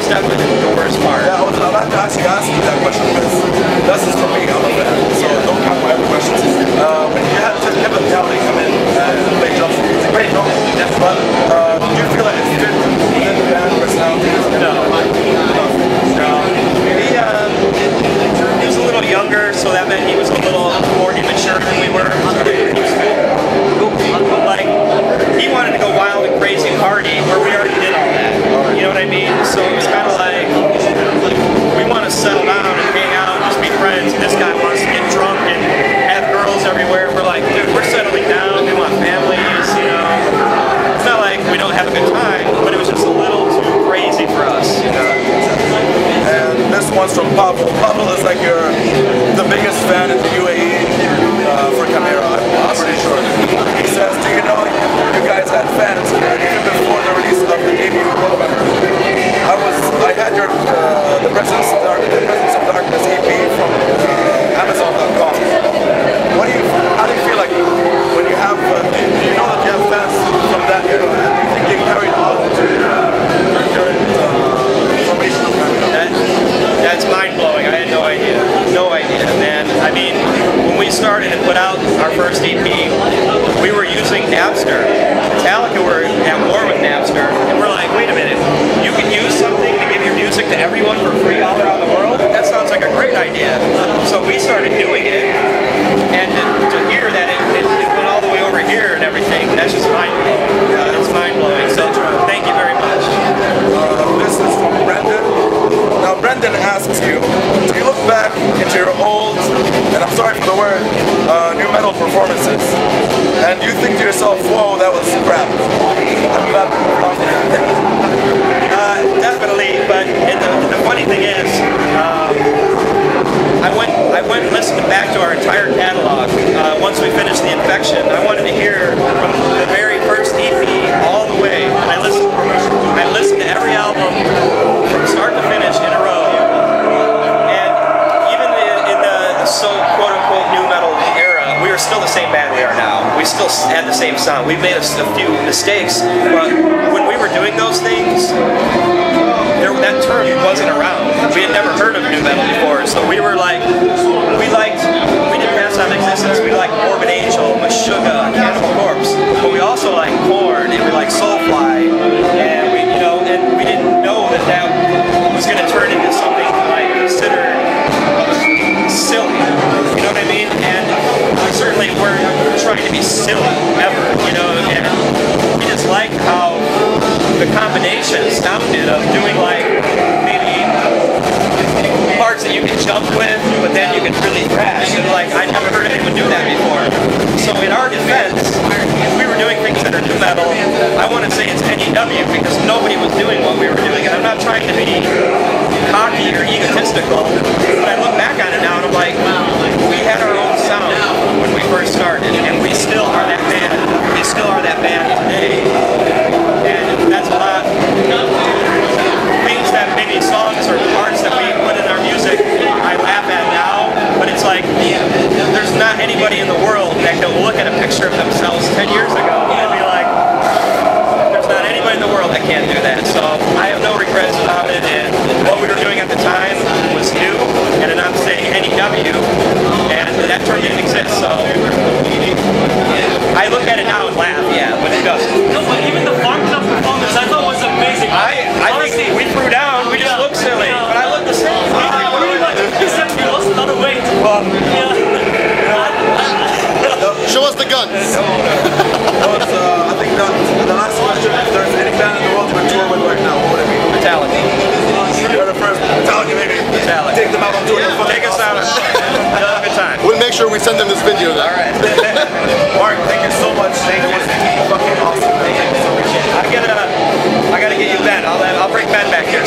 was definitely the Doors part. Yeah, I was about to actually ask you that question because this is for me, I'm a fan, so don't count my other questions. When you had Kevin Kelly come in and play drums, it's a great drum, but do you feel like it's fit within the band personality? No. He was a little younger, so that meant he was a little more immature than we were. But like, he wanted to go wild and crazy and party where we already did all that. You know what I mean? So it was kind of like, we want to settle down and hang out and just be friends. And this guy wants to get drunk and have girls everywhere. We're like, dude, we're settling down. We want families, you know. It's not like we don't have a good time, but it was just a little too crazy for us. And this one's from Pavel. Pavel is like the biggest fan in the UAE for Chimaira, I'm pretty sure. He says, do you know you guys had fans even before the release of the debut album? I had the Presence of Darkness EP from Amazon.com. How do you feel like when you have, you know that you have fans from that era, and you think you carried on to your current formation of Chimaira? That's mind-blowing. I had no idea. No idea, man. I mean, when we started and put out our first EP, we were using Napster. Metallica were at war with Napster, and we're like, wait a minute, you can use something to give your music to everyone for free all around the world? That sounds like a great idea. So we started doing it, and to hear that it went all the way over here and everything, that's just mind-blowing. It's mind-blowing. So thank you very much. This is from Brendan. Now Brendan asks you, do you look back into your old, and I'm sorry for the word, new metal performances, and you think to yourself, whoa, that was crap? I'm glad definitely, but the funny thing is, I went and listened back to our entire catalog once we finished The Infection. I wanted to hear from the very first EP all the way, and I listened to every album from start to finish in a row. And even in the so quote-unquote new metal era, we were still the same band we are now. We still had the same sound. We made a few mistakes, but when we were doing those things, that term wasn't around. We had never heard of new metal before, so we were like, we did Pass Out of Existence, we liked Morbid Angel, Meshuggah, Cannibal Corpse, but we also liked Korn, and we liked Soulfly, and we didn't know that was going to turn into something like considered silly, you know what I mean? And certainly we're trying to be silly ever, and we just liked how the combination sounded of doing like maybe parts that you can jump with, but then you can really crash. And like, I never heard anyone do that before. So in our defense, if we were doing things that are new metal, I want to say it's NEW because nobody was doing what we were doing. And I'm not trying to be cocky or egotistical, but I look back on it now and I'm like, we had our own sound when we first started, and we still are that band. We still are that band today. And that's a lot. Things that maybe songs or parts that we put in our music, I laugh at now, but it's like, there's not anybody in the world that can look at a picture of themselves 10 years ago and be like, there's not anybody in the world that can't do that. So I have no regrets about it, and what we were doing at the time was new, and I'm saying NEW, and that term didn't exist, so I look at it now and laugh, yeah, but it doesn't. No, but even the Farm Club performance I thought was amazing. I think we threw down, we just looked silly, but I looked the same. Pretty much, except we lost a lot of weight. Show us the guns. I think the last question, if there's any band in the world we're touring with right now, what would it be? Metallica. You're the first. Metallica, maybe. Metallica. Take them out on tour. Take us out. You'll have a good time. We'll make sure we send them this video then. All right. Mark, thank you so much. It was fucking awesome. Thank you so much. I gotta get you Ben. I'll bring Ben back here.